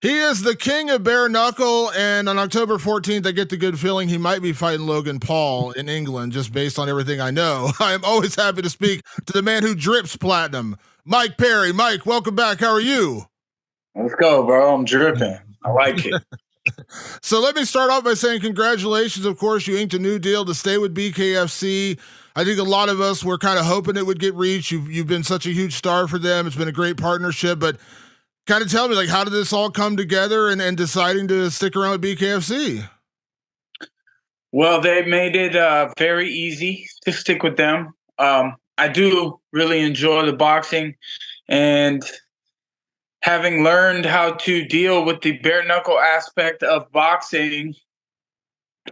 He is the king of bare knuckle, and on October 14th, I get the good feeling he might be fighting Logan Paul in England, just based on everything I know. I am always happy to speak to the man who drips platinum, Mike Perry. Mike, welcome back. How are you? Let's go, bro. I'm dripping. I like it. So let me start off by saying congratulations. Of course, you inked a new deal to stay with BKFC. I think a lot of us were kind of hoping it would get reached. You've been such a huge star for them. It's been a great partnership, but kind of tell me, like, how did this all come together and deciding to stick around with BKFC? Well, they made it very easy to stick with them. I do really enjoy the boxing, and having learned how to deal with the bare knuckle aspect of boxing,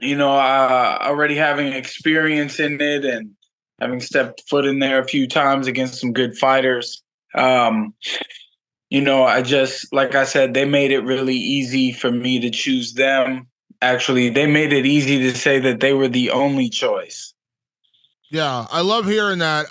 already having experience in it and having stepped foot in there a few times against some good fighters. I just, like I said, they made it really easy for me to choose them. Actually, they made it easy to say that they were the only choice. Yeah, I love hearing that.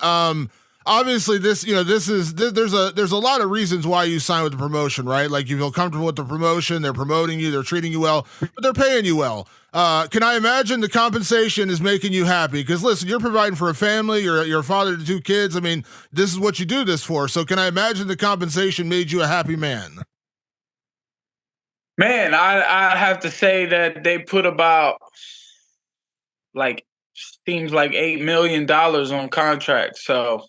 Obviously, there's a lot of reasons why you sign with the promotion, right? Like, you feel comfortable with the promotion, they're promoting you, they're treating you well, but they're paying you well. Can I imagine the compensation is making you happy? Because listen, you're providing for a family, you're a father to two kids. I mean, this is what you do this for. So can I imagine the compensation made you a happy man? Man, I have to say that they put about, like, seems like $8 million on contracts. So,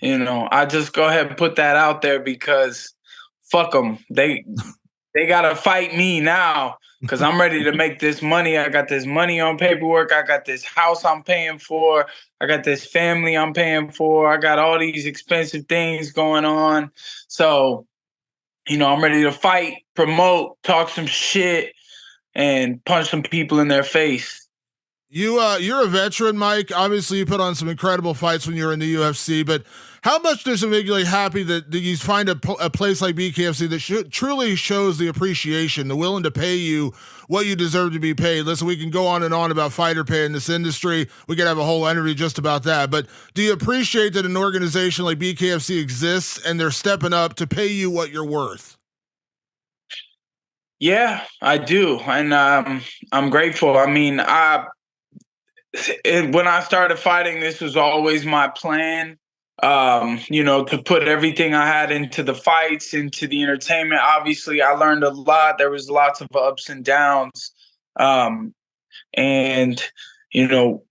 I just go ahead and put that out there because fuck them. They gotta fight me now because I'm ready to make this money. I got this money on paperwork. I got this house I'm paying for. I got this family I'm paying for. I got all these expensive things going on. So, I'm ready to fight, promote, talk some shit, and punch some people in their face. You're a veteran, Mike. Obviously, you put on some incredible fights when you were in the UFC. But how much does it make you, like, happy that you find a place like BKFC that truly shows the appreciation, the willing to pay you what you deserve to be paid? Listen, we can go on and on about fighter pay in this industry. We could have a whole interview just about that. But do you appreciate that an organization like BKFC exists and they're stepping up to pay you what you're worth? Yeah, I do, and I'm grateful. I mean, when I started fighting, this was always my plan. To put everything I had into the fights, into the entertainment. Obviously, I learned a lot. There was lots of ups and downs, and you know,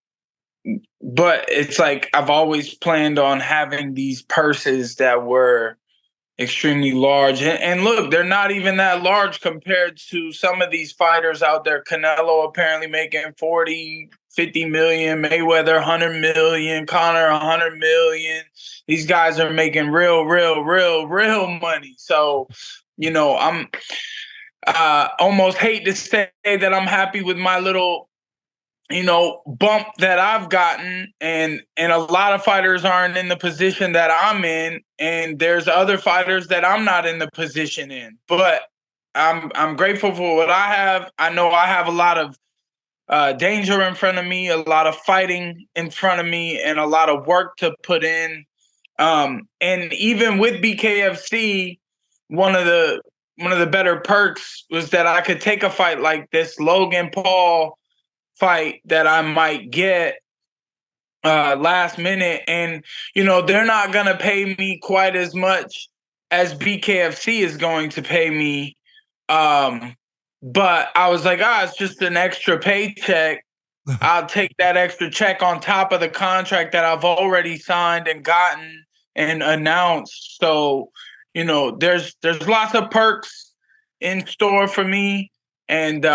but it's like I've always planned on having these purses that were extremely large. And look, they're not even that large compared to some of these fighters out there. Canelo apparently making 40, 50 million, Mayweather 100 million, Conor 100 million. These guys are making real money. So, I'm almost hate to say that I'm happy with my little bump that I've gotten, and a lot of fighters aren't in the position that I'm in, and there's other fighters that I'm not in the position in. But I'm grateful for what I have. I know I have a lot of danger in front of me, a lot of fighting in front of me, and a lot of work to put in. And even with BKFC, one of the better perks was that I could take a fight like this Logan Paul fight that I might get last minute, and they're not gonna pay me quite as much as BKFC is going to pay me. But I was like, it's just an extra paycheck. I'll take that extra check on top of the contract that I've already signed and gotten and announced. So, there's lots of perks in store for me, and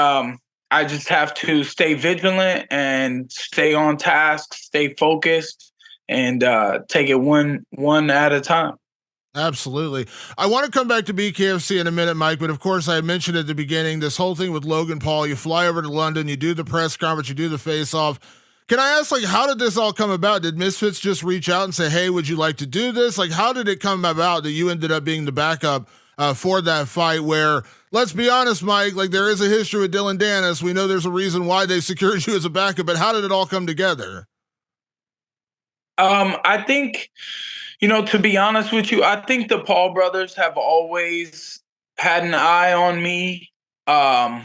I just have to stay vigilant and stay on task, stay focused, and take it one at a time. Absolutely. I want to come back to BKFC in a minute, Mike, but of course I mentioned at the beginning this whole thing with Logan Paul. You fly over to London, you do the press conference, you do the face off. Can I ask, like, how did this all come about? Did Misfits just reach out and say, hey, would you like to do this? Like, how did it come about that you ended up being the backup for that fight where, let's be honest, Mike, like, there is a history with Dillon Danis. We know there's a reason why they secured you as a backup, but how did it all come together? I think, to be honest with you, I think the Paul brothers have always had an eye on me. Um,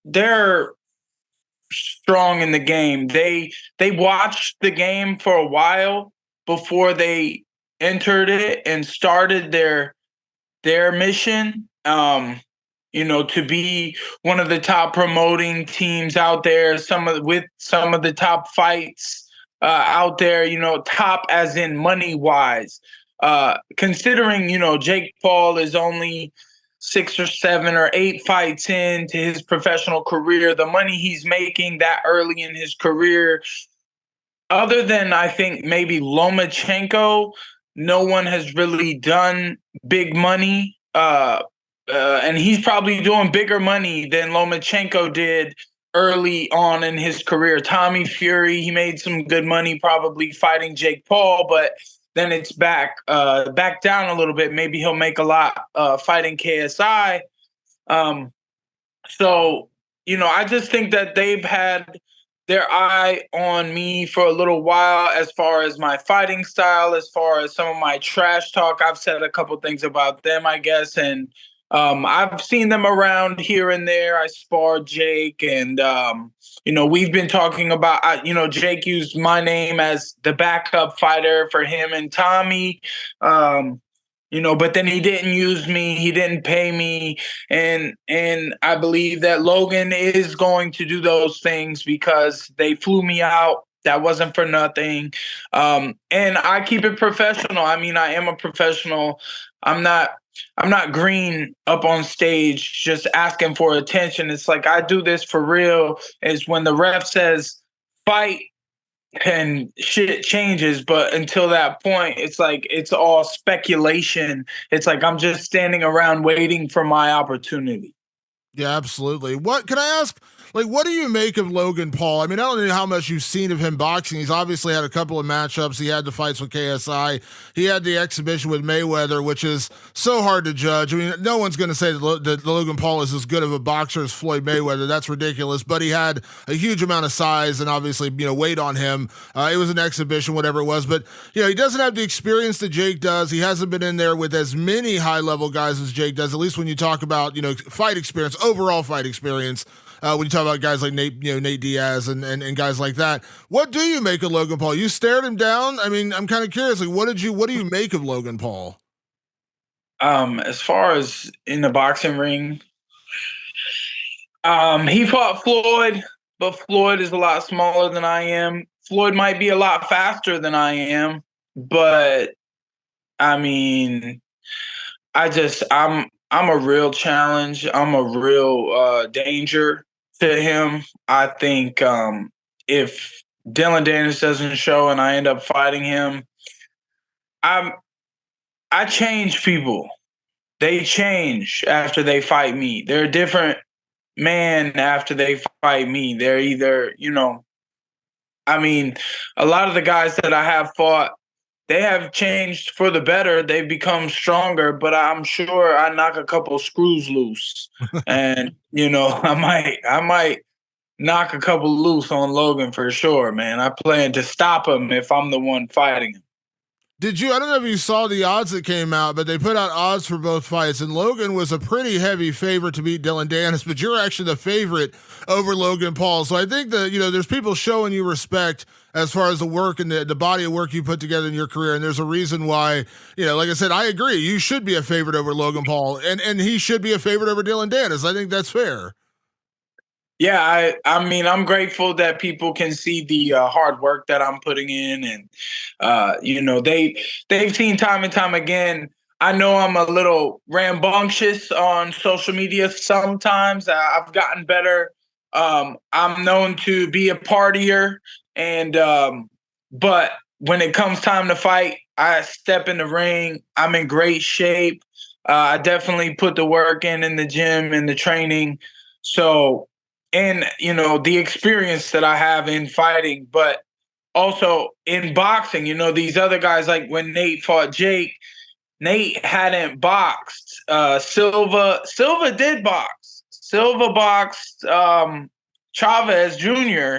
they're strong in the game. They watched the game for a while before they entered it and started their mission. To be one of the top promoting teams out there, with some of the top fights out there, top as in money wise. Considering, Jake Paul is only 6 or 7 or 8 fights into his professional career, the money he's making that early in his career, other than I think maybe Lomachenko, no one has really done big money. And he's probably doing bigger money than Lomachenko did early on in his career. Tommy Fury, he made some good money probably fighting Jake Paul, but then it's back down a little bit. Maybe he'll make a lot fighting KSI. So, I just think that they've had their eye on me for a little while as far as my fighting style, as far as some of my trash talk. I've said a couple things about them, I guess, and I've seen them around here and there. I sparred Jake, and we've been talking about. Jake used my name as the backup fighter for him and Tommy. But then he didn't use me. He didn't pay me, and I believe that Logan is going to do those things because they flew me out. That wasn't for nothing. And I keep it professional. I mean, I am a professional. I'm not green up on stage just asking for attention. It's like I do this for real. Is when the ref says fight and shit changes, but until that point, it's like it's all speculation. It's like I'm just standing around waiting for my opportunity. Yeah, absolutely. What can I ask? Like, what do you make of Logan Paul? I mean, I don't know how much you've seen of him boxing. He's obviously had a couple of matchups. He had the fights with KSI. He had the exhibition with Mayweather, which is so hard to judge. I mean, no one's going to say that Logan Paul is as good of a boxer as Floyd Mayweather. That's ridiculous. But he had a huge amount of size and obviously, weight on him. It was an exhibition, whatever it was. But, he doesn't have the experience that Jake does. He hasn't been in there with as many high-level guys as Jake does, at least when you talk about, fight experience, overall fight experience. When you talk about guys like Nate Diaz and guys like that, what do you make of Logan Paul? You stared him down. I mean, I'm kind of curious. Like, what do you make of Logan Paul? As far as in the boxing ring, he fought Floyd, but Floyd is a lot smaller than I am. Floyd might be a lot faster than I am, but I mean, I'm a real challenge. I'm a real danger to him. I think if Dillon Danis doesn't show and I end up fighting him, I change people. They change after they fight me. They're a different man after they fight me. They're either, a lot of the guys that I have fought, they have changed for the better. They've become stronger, but I'm sure I knock a couple screws loose. And, I might knock a couple loose on Logan for sure, man. I plan to stop him if I'm the one fighting him. I don't know if you saw the odds that came out, but they put out odds for both fights, and Logan was a pretty heavy favorite to beat Dillon Danis, but you're actually the favorite over Logan Paul. So I think that, there's people showing you respect as far as the work and the body of work you put together in your career. And there's a reason why, like I said, I agree. You should be a favorite over Logan Paul, and he should be a favorite over Dillon Danis. I think that's fair. Yeah, I'm grateful that people can see the hard work that I'm putting in, and they've seen time and time again. I know I'm a little rambunctious on social media sometimes. I've gotten better. I'm known to be a partier, and but when it comes time to fight, I step in the ring. I'm in great shape. I definitely put the work in the gym and the training. So. And, the experience that I have in fighting, but also in boxing, these other guys, like when Nate fought Jake, Nate hadn't boxed. Silva did box. Silva boxed Chavez Jr.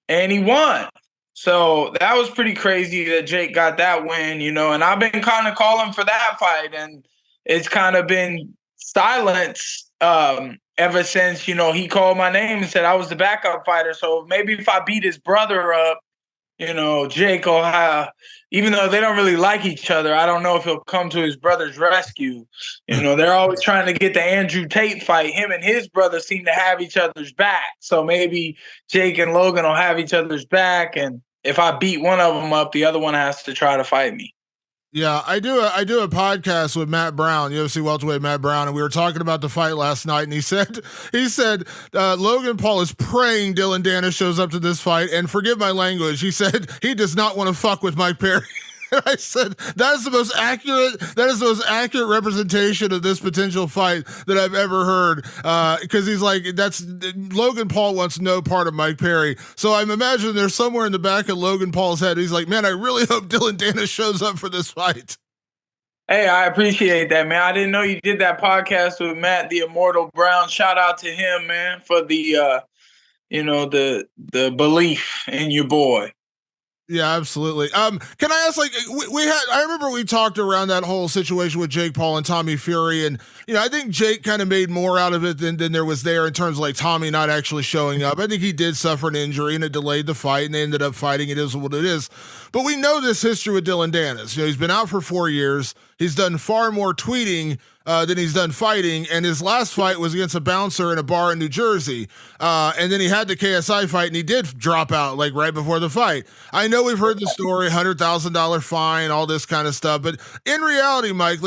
and he won. So that was pretty crazy that Jake got that win, and I've been kind of calling for that fight. And it's kind of been silence ever since, he called my name and said I was the backup fighter. So maybe if I beat his brother up, Jake will have, even though they don't really like each other, I don't know if he'll come to his brother's rescue. They're always trying to get the Andrew Tate fight. Him and his brother seem to have each other's back. So maybe Jake and Logan will have each other's back. And if I beat one of them up, the other one has to try to fight me. Yeah, I do a podcast with Matt Brown, UFC welterweight Matt Brown, and we were talking about the fight last night, and he said Logan Paul is praying Dillon Danis shows up to this fight, and forgive my language, he said he does not want to fuck with Mike Perry. I said that is the most accurate representation of this potential fight that I've ever heard. Because he's like, Logan Paul wants no part of Mike Perry. So I'm imagining there's somewhere in the back of Logan Paul's head, he's like, man, I really hope Dillon Danis shows up for this fight. Hey, I appreciate that, man. I didn't know you did that podcast with Matt, the Immortal Brown. Shout out to him, man, for the the belief in your boy. Yeah, absolutely. Can I ask, like, I remember we talked around that whole situation with Jake Paul and Tommy Fury, and, I think Jake kind of made more out of it than there was there in terms of, like, Tommy not actually showing up. I think he did suffer an injury and it delayed the fight, and they ended up fighting. It is what it is. But we know this history with Dillon Danis. He's been out for 4 years. He's done far more tweeting than he's done fighting, and his last fight was against a bouncer in a bar in New Jersey. And then he had the KSI fight, and he did drop out like right before the fight. I know we've heard the story, $100,000 fine, all this kind of stuff, but in reality, Mike,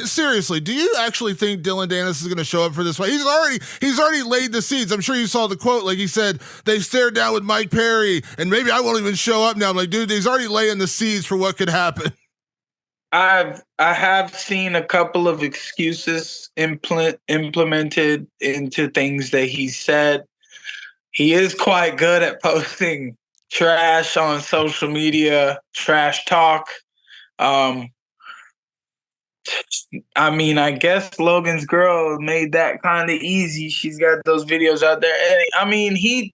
seriously, do you actually think Dillon Danis is going to show up for this fight? He's already laid the seeds. I'm sure you saw the quote, like he said, they stared down with Mike Perry, and maybe I won't even show up now. I'm like, dude, he's already laying the seeds for what could happen. I have seen a couple of excuses implemented into things that he said. He is quite good at posting trash on social media, trash talk. I guess Logan's girl made that kind of easy. She's got those videos out there. And,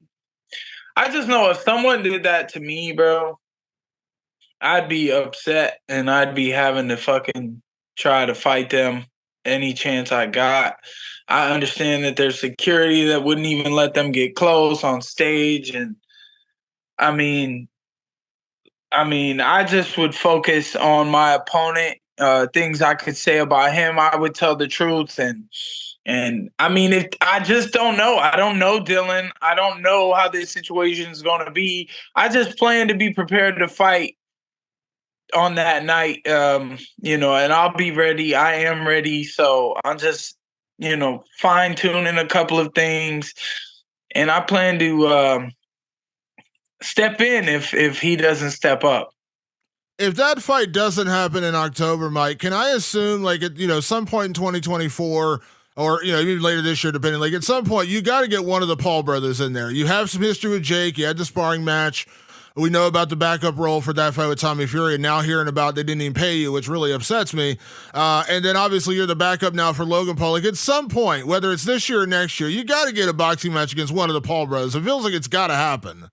I just know if someone did that to me, bro, I'd be upset and I'd be having to fucking try to fight them any chance I got. I understand that there's security that wouldn't even let them get close on stage. And I just would focus on my opponent, things I could say about him. I would tell the truth. And if I just don't know, I don't know Dillon. I don't know how this situation is going to be. I just plan to be prepared to fight on that night, and I'll be ready. I am ready. So I'm just, fine tuning a couple of things, and I plan to step in if he doesn't step up. If that fight doesn't happen in October, Mike, can I assume like at some point in 2024 or even later this year, depending, like at some point you got to get one of the Paul brothers in there. You have some history with Jake. You had the sparring match. We know about the backup role for that fight with Tommy Fury, and now hearing about they didn't even pay you, which really upsets me. And then obviously you're the backup now for Logan Paul. Like at some point, whether it's this year or next year, you got to get a boxing match against one of the Paul brothers. It feels like it's got to happen.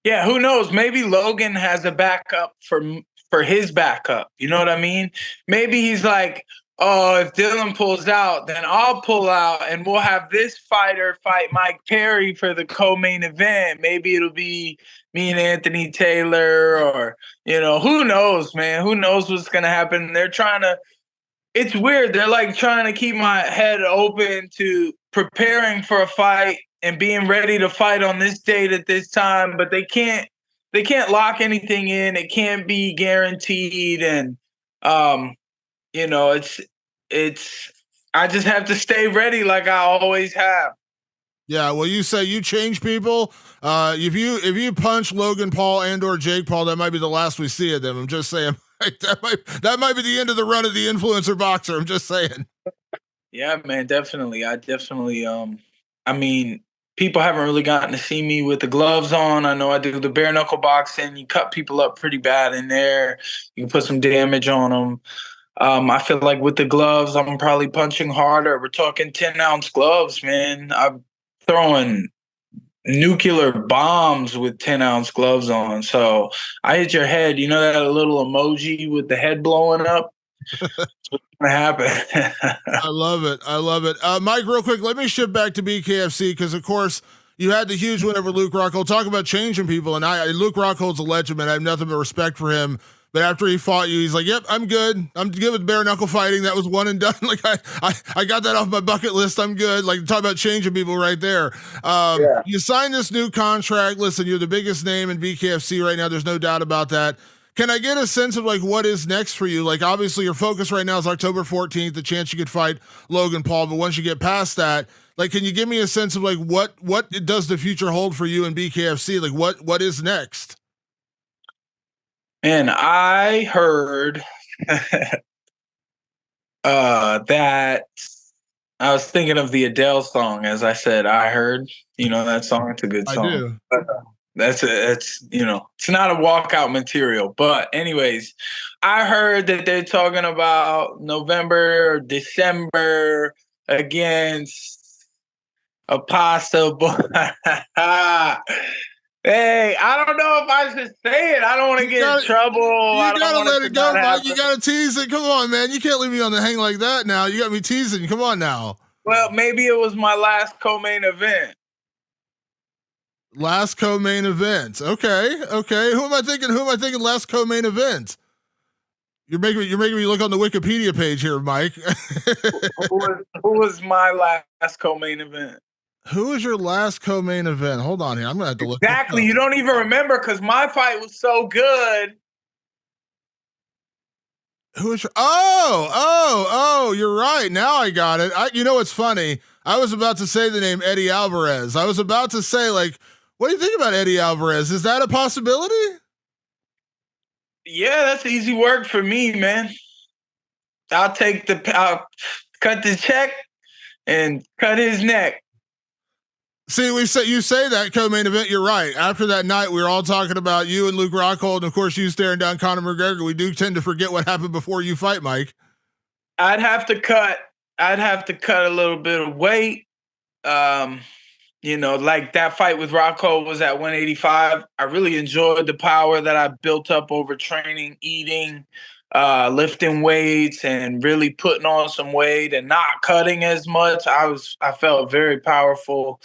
Yeah, who knows? Maybe Logan has a backup for his backup. You know what I mean? Maybe he's like, oh, if Dillon pulls out, then I'll pull out, and we'll have this fighter fight Mike Perry for the co-main event. Maybe it'll be me and Anthony Taylor, or, who knows, man? Who knows what's going to happen? It's weird. They're like trying to keep my head open to preparing for a fight and being ready to fight on this date at this time, but they can't lock anything in. It can't be guaranteed. And, it's I just have to stay ready like I always have. Yeah, well, you say you change people. If you punch Logan Paul and or Jake Paul, that might be the last we see of them. I'm just saying, like, that might be the end of the run of the influencer boxer. I'm just saying. Yeah, man, definitely. People haven't really gotten to see me with the gloves on. I know I do the bare-knuckle boxing. You cut people up pretty bad in there. You can put some damage on them. I feel like with the gloves, I'm probably punching harder. We're talking 10-ounce gloves, man. I'm throwing nuclear bombs with 10-ounce gloves on. So I hit your head. You know that little emoji with the head blowing up? What happened? I love it. I love it. Mike, real quick, let me shift back to BKFC because, of course, you had the huge win over Luke Rockhold. Talk about changing people, and Luke Rockhold's a legend, man. I have nothing but respect for him. But after he fought you, he's like, "Yep, I'm good. I'm good with bare-knuckle fighting. That was one and done. Like I got that off my bucket list. I'm good." Like talk about changing people right there. Yeah. You signed this new contract. Listen, you're the biggest name in BKFC right now. There's no doubt about that. Can I get a sense of like what is next for you? Like obviously your focus right now is October 14th, the chance you could fight Logan Paul. But once you get past that, like, can you give me a sense of like what does the future hold for you in BKFC? Like what is next? And I heard that I was thinking of the Adele song. As I said, I heard, that song. It's a good I song. do. It's not a walkout material. But anyways, I heard that they're talking about November or December against a possible. Hey, I don't know if I should say it. I don't want to get in trouble. You gotta let it go, Mike. You gotta tease it. Come on, man. You can't leave me on the hang like that now. You got me teasing. Come on now. Well, maybe it was my last co-main event. Last co-main event. Okay. Who am I thinking? Last co-main event? You're making me look on the Wikipedia page here, Mike. who was my last co-main event? Who was your last co-main event? Hold on here. I'm gonna have to look. Exactly. You don't even remember because my fight was so good. Who is your? Oh! You're right. Now I got it. You know what's funny? I was about to say the name Eddie Alvarez. I was about to say like, what do you think about Eddie Alvarez? Is that a possibility? Yeah, that's easy work for me, man. I'll cut the check and cut his neck. See, you say that co-main event. You're right. After that night, we were all talking about you and Luke Rockhold, and of course, you staring down Conor McGregor. We do tend to forget what happened before you fight, Mike. I'd have to cut a little bit of weight. Like that fight with Rockhold was at 185. I really enjoyed the power that I built up over training, eating, lifting weights, and really putting on some weight and not cutting as much. I felt very powerful.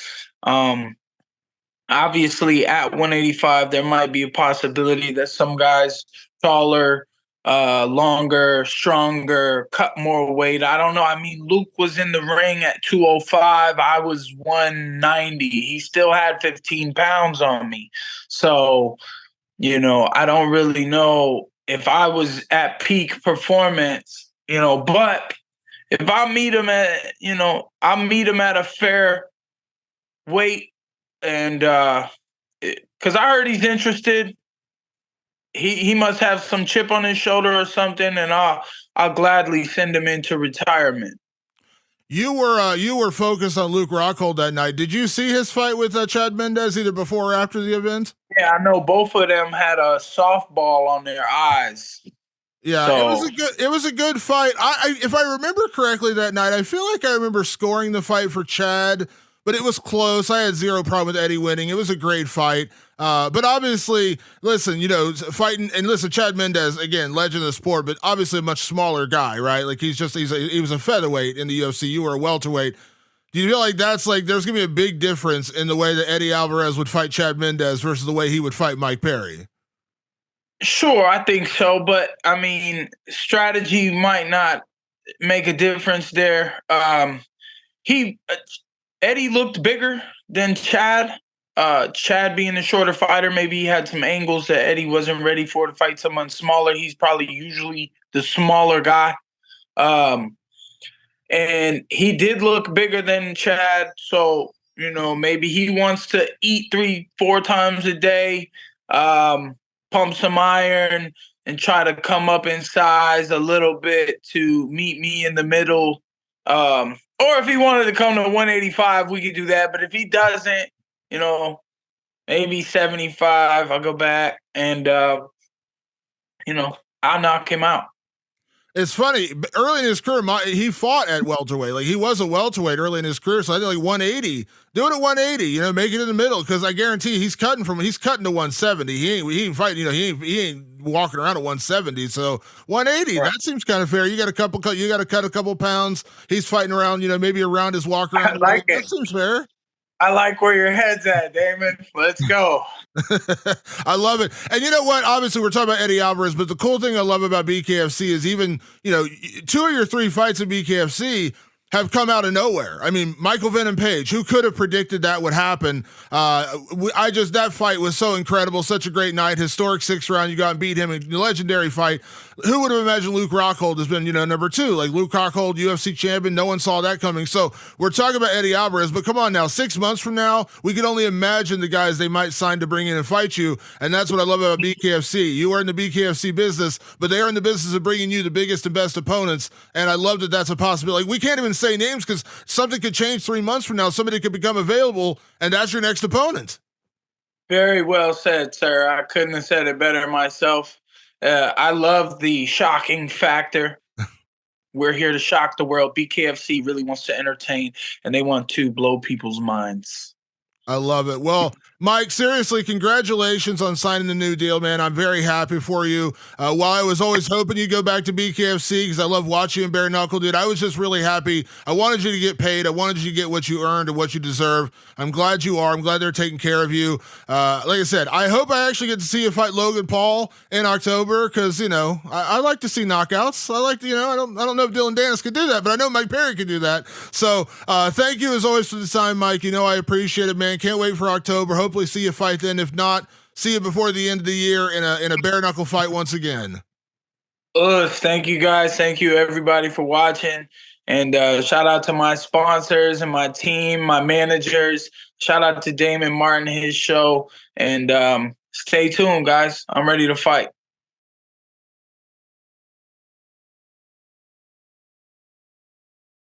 Obviously at 185, there might be a possibility that some guys taller, longer, stronger, cut more weight. I don't know. I mean, Luke was in the ring at 205. I was 190. He still had 15 pounds on me. So, I don't really know if I was at peak performance, but if I meet him at a fair weight, and because I heard he's interested, he must have some chip on his shoulder or something, and I'll gladly send him into retirement. You were focused on Luke Rockhold that night. Did you see his fight with Chad Mendez either before or after the event? Yeah, I know both of them had a softball on their eyes. Yeah, so it was a good fight. I if I remember correctly that night, I feel like I remember scoring the fight for Chad, but it was close. I had zero problem with Eddie winning. It was a great fight. But obviously, listen, fighting, and listen, Chad Mendez, again, legend of the sport, but obviously a much smaller guy, right? Like he was a featherweight in the UFC. You were a welterweight. Do you feel like there's going to be a big difference in the way that Eddie Alvarez would fight Chad Mendez versus the way he would fight Mike Perry? Sure, I think so. But I mean, strategy might not make a difference there. Eddie looked bigger than Chad. Chad being the shorter fighter, maybe he had some angles that Eddie wasn't ready for to fight someone smaller. He's probably usually the smaller guy. And he did look bigger than Chad. So, maybe he wants to eat 3-4 times a day, pump some iron, and try to come up in size a little bit to meet me in the middle. Or if he wanted to come to 185, we could do that. But if he doesn't, maybe 75, I'll go back and, I'll knock him out. It's funny. Early in his career, he fought at welterweight. Like he was a welterweight early in his career, so I think like 180. Do it at 180. You know, make it in the middle because I guarantee he's cutting to 170. He ain't fighting. You know, he ain't walking around at 170. So 180. Right. That seems kind of fair. You got to cut a couple pounds. He's fighting around. You know, maybe around his walk around. I like it. That seems fair. I like where your head's at, Damon. Let's go. I love it. And you know what? Obviously, we're talking about Eddie Alvarez, but the cool thing I love about BKFC is even, you know, 2 of your 3 fights at BKFC have come out of nowhere. I mean, Michael Venom Page, who could have predicted that would happen? That fight was so incredible, such a great night, historic 6th round. You got and beat him in a legendary fight. Who would have imagined Luke Rockhold has been, you know, number 2? Like Luke Rockhold, UFC champion. No one saw that coming. So we're talking about Eddie Alvarez, but come on now, 6 months from now, we can only imagine the guys they might sign to bring in and fight you. And that's what I love about BKFC. You are in the BKFC business, but they are in the business of bringing you the biggest and best opponents. And I love that that's a possibility. Like, we can't even say names because something could change 3 months from now. Somebody could become available, and that's your next opponent. Very well said, sir. I couldn't have said it better myself. I love the shocking factor. We're here to shock the world. BKFC really wants to entertain, and they want to blow people's minds. I love it. Well, Mike, seriously, congratulations on signing the new deal, man. I'm very happy for you. While I was always hoping you'd go back to BKFC because I love watching you in bare-knuckle, dude, I was just really happy. I wanted you to get paid. I wanted you to get what you earned and what you deserve. I'm glad you are. I'm glad they're taking care of you. Like I said, I hope I actually get to see you fight Logan Paul in October because, you know, I like to see knockouts. I like to, you know, I don't know if Dillon Danis could do that, but I know Mike Perry could do that. So thank you as always for the time, Mike. You know, I appreciate it, man. Can't wait for October. Hopefully see you fight then. If not, see you before the end of the year in a bare knuckle fight once again. Thank you guys. Thank you everybody for watching. And shout out to my sponsors and my team, my managers. Shout out to Damon Martin, his show. And stay tuned, guys. I'm ready to fight.